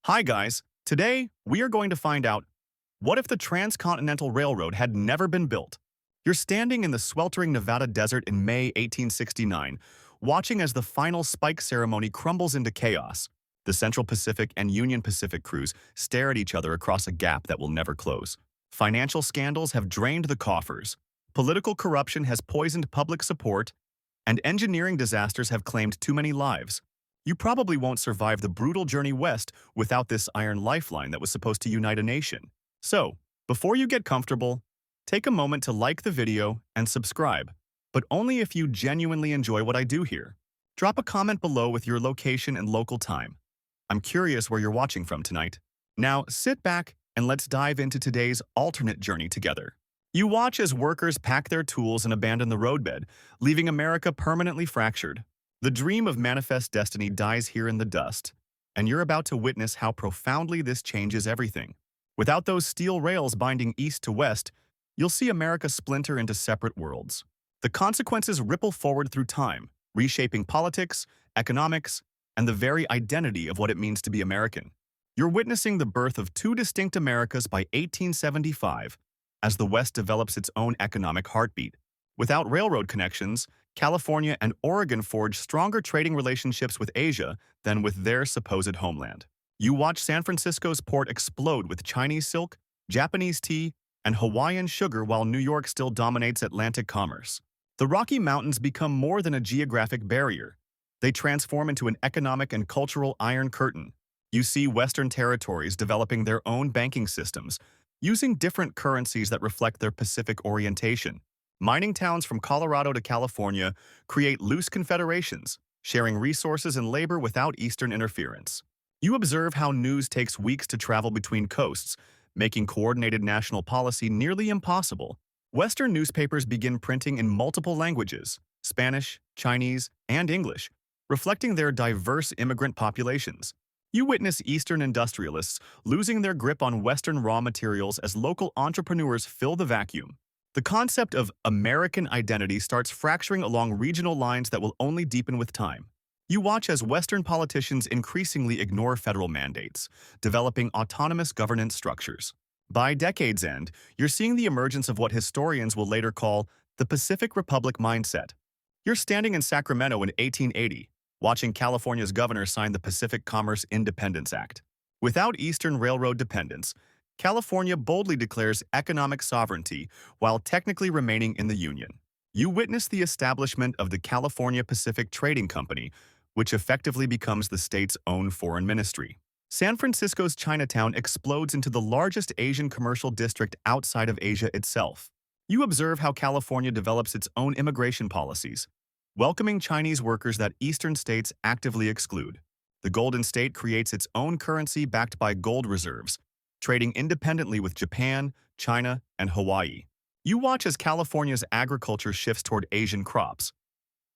Hi guys, today we are going to find out what if the Transcontinental Railroad had never been built? You're standing in the sweltering Nevada desert in May 1869, watching as the final spike ceremony crumbles into chaos. The Central Pacific and Union Pacific crews stare at each other across a gap that will never close. Financial scandals have drained the coffers. Political corruption has poisoned public support, and engineering disasters have claimed too many lives. You probably won't survive the brutal journey west without this iron lifeline that was supposed to unite a nation. So, before you get comfortable, take a moment to like the video and subscribe, but only if you genuinely enjoy what I do here. Drop a comment below with your location and local time. I'm curious where you're watching from tonight. Now, sit back and let's dive into today's alternate journey together. You watch as workers pack their tools and abandon the roadbed, leaving America permanently fractured. The dream of manifest destiny dies here in the dust, and you're about to witness how profoundly this changes everything. Without those steel rails binding east to west, you'll see America splinter into separate worlds. The consequences ripple forward through time, reshaping politics, economics, and the very identity of what it means to be American. You're witnessing the birth of two distinct Americas by 1875, as the West develops its own economic heartbeat. Without railroad connections, California and Oregon forge stronger trading relationships with Asia than with their supposed homeland. You watch San Francisco's port explode with Chinese silk, Japanese tea, and Hawaiian sugar while New York still dominates Atlantic commerce. The Rocky Mountains become more than a geographic barrier. They transform into an economic and cultural iron curtain. You see Western territories developing their own banking systems, using different currencies that reflect their Pacific orientation. Mining towns from Colorado to California create loose confederations, sharing resources and labor without Eastern interference. You observe how news takes weeks to travel between coasts, making coordinated national policy nearly impossible. Western newspapers begin printing in multiple languages, Spanish, Chinese, and English, reflecting their diverse immigrant populations. You witness Eastern industrialists losing their grip on Western raw materials as local entrepreneurs fill the vacuum. The concept of American identity starts fracturing along regional lines that will only deepen with time. You watch as Western politicians increasingly ignore federal mandates, developing autonomous governance structures. By decade's end, you're seeing the emergence of what historians will later call the Pacific Republic mindset. You're standing in Sacramento in 1880, watching California's governor sign the Pacific Commerce Independence Act. Without Eastern Railroad dependence, California boldly declares economic sovereignty while technically remaining in the Union. You witness the establishment of the California Pacific Trading Company, which effectively becomes the state's own foreign ministry. San Francisco's Chinatown explodes into the largest Asian commercial district outside of Asia itself. You observe how California develops its own immigration policies, welcoming Chinese workers that Eastern states actively exclude. The Golden State creates its own currency backed by gold reserves, trading independently with Japan, China, and Hawaii. You watch as California's agriculture shifts toward Asian crops.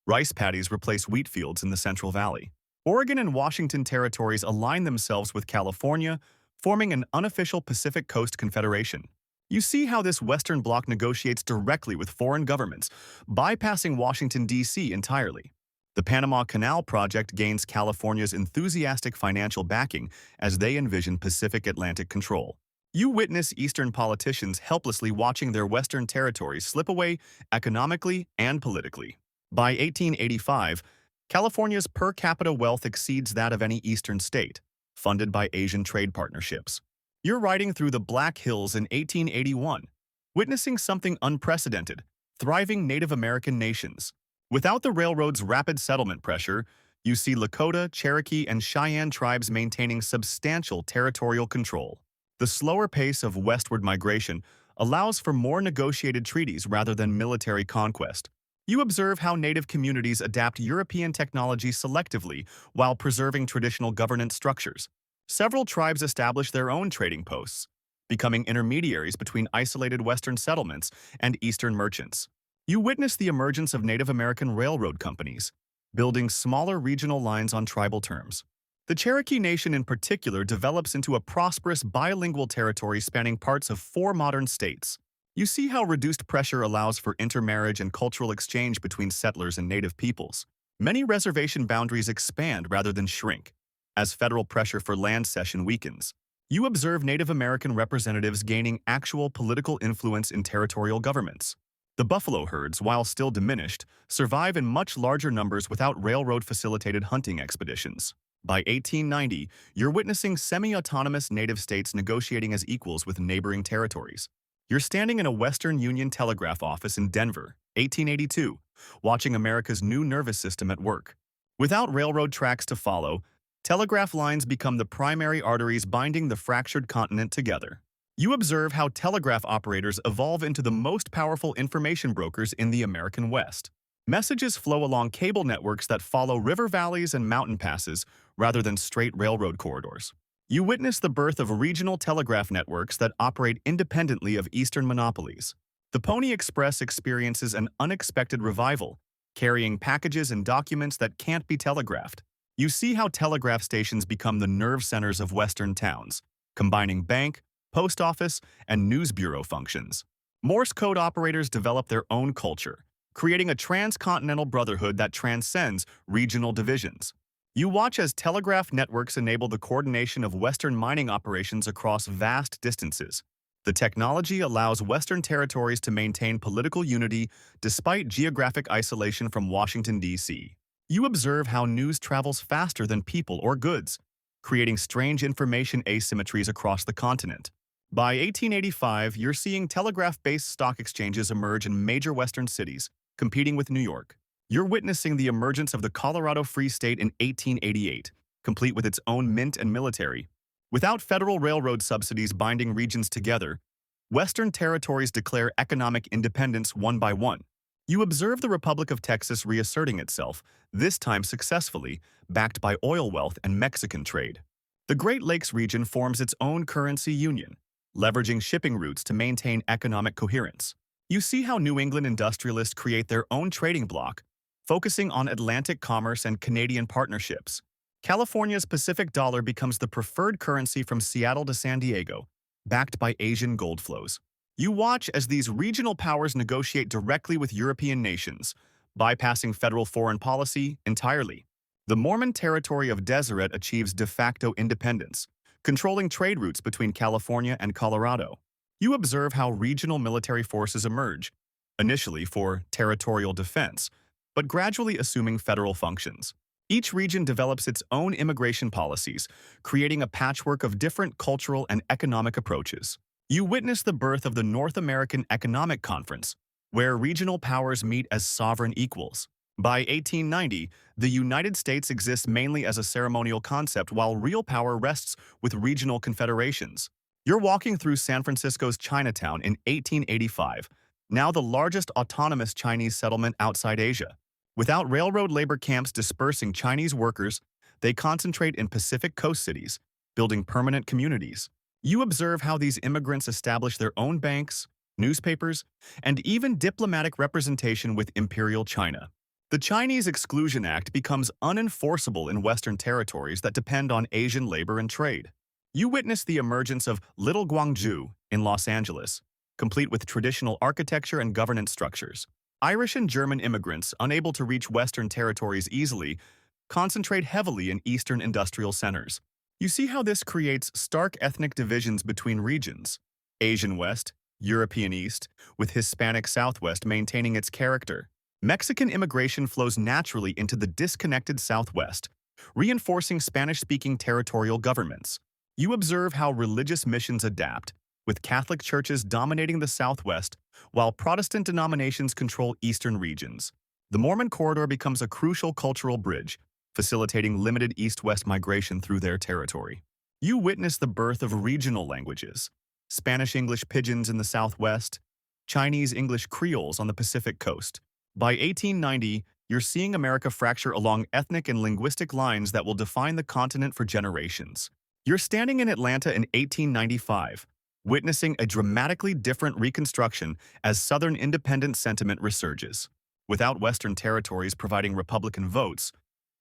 Rice paddies replace wheat fields in the Central Valley. Oregon and Washington territories align themselves with California, forming an unofficial Pacific Coast Confederation. You see how this Western bloc negotiates directly with foreign governments, bypassing Washington, D.C. entirely. The Panama Canal project gains California's enthusiastic financial backing as they envision Pacific Atlantic control. You witness Eastern politicians helplessly watching their Western territories slip away economically and politically. By 1885, California's per capita wealth exceeds that of any Eastern state, funded by Asian trade partnerships. You're riding through the Black Hills in 1881, witnessing something unprecedented, thriving Native American nations. Without the railroad's rapid settlement pressure, you see Lakota, Cherokee, and Cheyenne tribes maintaining substantial territorial control. The slower pace of westward migration allows for more negotiated treaties rather than military conquest. You observe how Native communities adapt European technology selectively while preserving traditional governance structures. Several tribes establish their own trading posts, becoming intermediaries between isolated Western settlements and Eastern merchants. You witness the emergence of Native American railroad companies, building smaller regional lines on tribal terms. The Cherokee Nation in particular develops into a prosperous bilingual territory spanning parts of 4 modern states. You see how reduced pressure allows for intermarriage and cultural exchange between settlers and native peoples. Many reservation boundaries expand rather than shrink, as federal pressure for land cession weakens. You observe Native American representatives gaining actual political influence in territorial governments. The buffalo herds, while still diminished, survive in much larger numbers without railroad-facilitated hunting expeditions. By 1890, you're witnessing semi-autonomous native states negotiating as equals with neighboring territories. You're standing in a Western Union telegraph office in Denver, 1882, watching America's new nervous system at work. Without railroad tracks to follow, telegraph lines become the primary arteries binding the fractured continent together. You observe how telegraph operators evolve into the most powerful information brokers in the American West. Messages flow along cable networks that follow river valleys and mountain passes rather than straight railroad corridors. You witness the birth of regional telegraph networks that operate independently of Eastern monopolies. The Pony Express experiences an unexpected revival, carrying packages and documents that can't be telegraphed. You see how telegraph stations become the nerve centers of Western towns, combining bank, post office, and news bureau functions. Morse code operators develop their own culture, creating a transcontinental brotherhood that transcends regional divisions. You watch as telegraph networks enable the coordination of Western mining operations across vast distances. The technology allows Western territories to maintain political unity despite geographic isolation from Washington, D.C. You observe how news travels faster than people or goods, creating strange information asymmetries across the continent. By 1885, you're seeing telegraph-based stock exchanges emerge in major Western cities, competing with New York. You're witnessing the emergence of the Colorado Free State in 1888, complete with its own mint and military. Without federal railroad subsidies binding regions together, Western territories declare economic independence one by one. You observe the Republic of Texas reasserting itself, this time successfully, backed by oil wealth and Mexican trade. The Great Lakes region forms its own currency union, leveraging shipping routes to maintain economic coherence. You see how New England industrialists create their own trading bloc, focusing on Atlantic commerce and Canadian partnerships. California's Pacific dollar becomes the preferred currency from Seattle to San Diego, backed by Asian gold flows. You watch as these regional powers negotiate directly with European nations, bypassing federal foreign policy entirely. The Mormon territory of Deseret achieves de facto independence, controlling trade routes between California and Colorado. You observe how regional military forces emerge, initially for territorial defense, but gradually assuming federal functions. Each region develops its own immigration policies, creating a patchwork of different cultural and economic approaches. You witness the birth of the North American Economic Conference, where regional powers meet as sovereign equals. By 1890, the United States exists mainly as a ceremonial concept while real power rests with regional confederations. You're walking through San Francisco's Chinatown in 1885, now the largest autonomous Chinese settlement outside Asia. Without railroad labor camps dispersing Chinese workers, they concentrate in Pacific Coast cities, building permanent communities. You observe how these immigrants establish their own banks, newspapers, and even diplomatic representation with Imperial China. The Chinese Exclusion Act becomes unenforceable in Western territories that depend on Asian labor and trade. You witness the emergence of Little Guangzhou in Los Angeles, complete with traditional architecture and governance structures. Irish and German immigrants, unable to reach Western territories easily, concentrate heavily in Eastern industrial centers. You see how this creates stark ethnic divisions between regions. Asian West, European East, with Hispanic Southwest maintaining its character. Mexican immigration flows naturally into the disconnected Southwest, reinforcing Spanish-speaking territorial governments. You observe how religious missions adapt, with Catholic churches dominating the Southwest, while Protestant denominations control eastern regions. The Mormon corridor becomes a crucial cultural bridge, facilitating limited east-west migration through their territory. You witness the birth of regional languages, Spanish-English pidgins in the Southwest, Chinese-English creoles on the Pacific coast. By 1890, you're seeing America fracture along ethnic and linguistic lines that will define the continent for generations. You're standing in Atlanta in 1895, witnessing a dramatically different reconstruction as Southern independence sentiment resurges. Without Western territories providing Republican votes,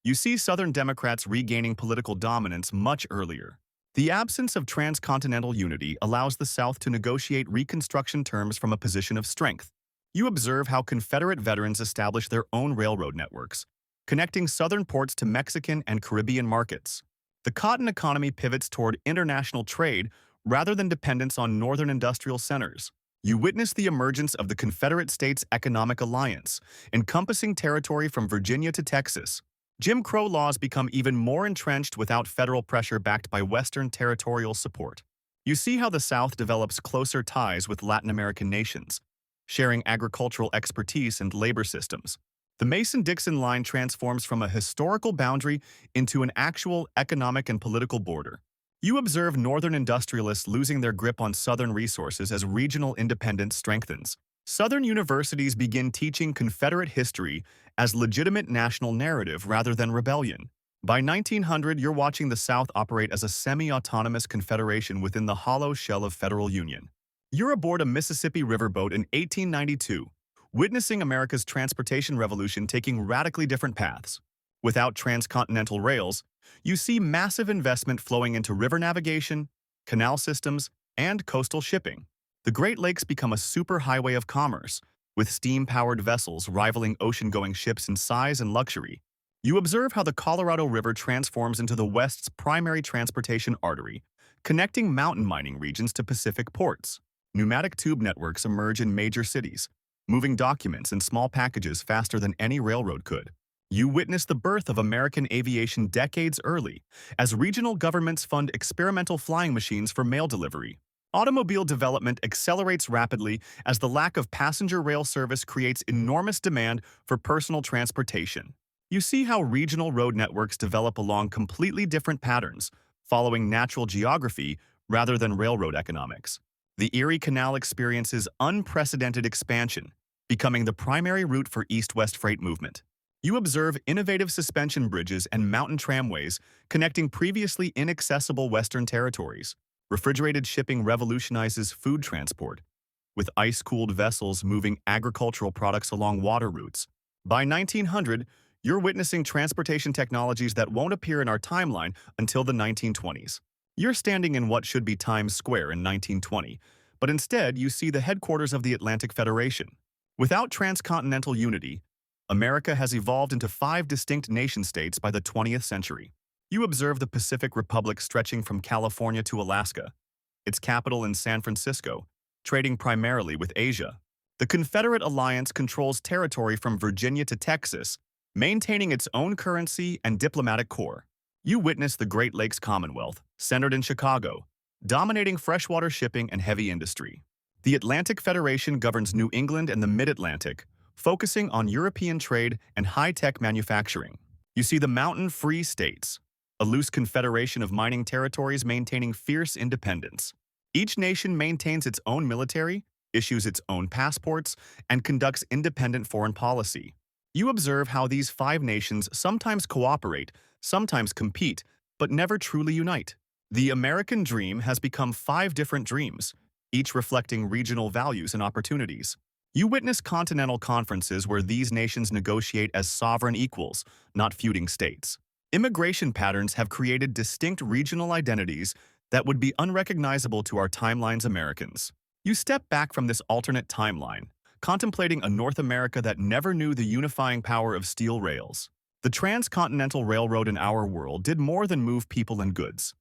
you see Southern Democrats regaining political dominance much earlier. The absence of transcontinental unity allows the South to negotiate Reconstruction terms from a position of strength. You observe how Confederate veterans establish their own railroad networks, connecting Southern ports to Mexican and Caribbean markets. The cotton economy pivots toward international trade rather than dependence on northern industrial centers. You witness the emergence of the Confederate States Economic Alliance, encompassing territory from Virginia to Texas. Jim Crow laws become even more entrenched without federal pressure backed by Western territorial support. You see how the South develops closer ties with Latin American nations, sharing agricultural expertise and labor systems. The Mason-Dixon line transforms from a historical boundary into an actual economic and political border. You observe Northern industrialists losing their grip on Southern resources as regional independence strengthens. Southern universities begin teaching Confederate history as legitimate national narrative rather than rebellion. By 1900, you're watching the South operate as a semi-autonomous confederation within the hollow shell of federal union. You're aboard a Mississippi riverboat in 1892, witnessing America's transportation revolution taking radically different paths. Without transcontinental rails, you see massive investment flowing into river navigation, canal systems, and coastal shipping. The Great Lakes become a superhighway of commerce, with steam-powered vessels rivaling ocean-going ships in size and luxury. You observe how the Colorado River transforms into the West's primary transportation artery, connecting mountain mining regions to Pacific ports. Pneumatic tube networks emerge in major cities, moving documents and small packages faster than any railroad could. You witness the birth of American aviation decades early, as regional governments fund experimental flying machines for mail delivery. Automobile development accelerates rapidly as the lack of passenger rail service creates enormous demand for personal transportation. You see how regional road networks develop along completely different patterns, following natural geography rather than railroad economics. The Erie Canal experiences unprecedented expansion, becoming the primary route for east-west freight movement. You observe innovative suspension bridges and mountain tramways connecting previously inaccessible Western territories. Refrigerated shipping revolutionizes food transport, with ice-cooled vessels moving agricultural products along water routes. By 1900, you're witnessing transportation technologies that won't appear in our timeline until the 1920s. You're standing in what should be Times Square in 1920, but instead you see the headquarters of the Atlantic Federation. Without transcontinental unity, America has evolved into 5 distinct nation-states by the 20th century. You observe the Pacific Republic stretching from California to Alaska, its capital in San Francisco, trading primarily with Asia. The Confederate Alliance controls territory from Virginia to Texas, maintaining its own currency and diplomatic corps. You witness the Great Lakes Commonwealth, centered in Chicago, dominating freshwater shipping and heavy industry. The Atlantic Federation governs New England and the Mid-Atlantic, focusing on European trade and high-tech manufacturing. You see the mountain-free states, a loose confederation of mining territories maintaining fierce independence. Each nation maintains its own military, issues its own passports, and conducts independent foreign policy. You observe how these 5 nations sometimes cooperate, sometimes compete, but never truly unite. The American dream has become 5 different dreams, each reflecting regional values and opportunities. You witness continental conferences where these nations negotiate as sovereign equals, not feuding states. Immigration patterns have created distinct regional identities that would be unrecognizable to our timeline's Americans. You step back from this alternate timeline, contemplating a North America that never knew the unifying power of steel rails. The Transcontinental Railroad in our world did more than move people and goods.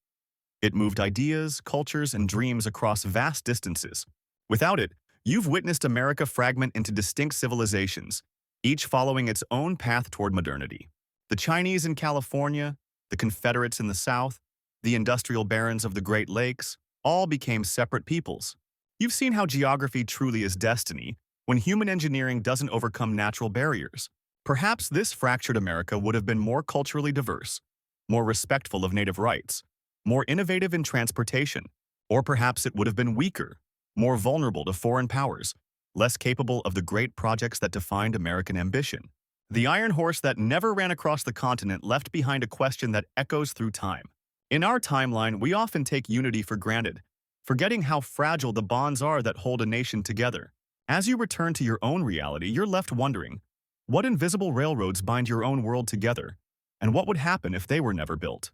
It moved ideas, cultures, and dreams across vast distances. Without it, you've witnessed America fragment into distinct civilizations, each following its own path toward modernity. The Chinese in California, the Confederates in the South, the industrial barons of the Great Lakes, all became separate peoples. You've seen how geography truly is destiny when human engineering doesn't overcome natural barriers. Perhaps this fractured America would have been more culturally diverse, more respectful of native rights, more innovative in transportation, or perhaps it would have been weaker, more vulnerable to foreign powers, less capable of the great projects that defined American ambition. The iron horse that never ran across the continent left behind a question that echoes through time. In our timeline, we often take unity for granted, forgetting how fragile the bonds are that hold a nation together. As you return to your own reality, you're left wondering, what invisible railroads bind your own world together, and what would happen if they were never built?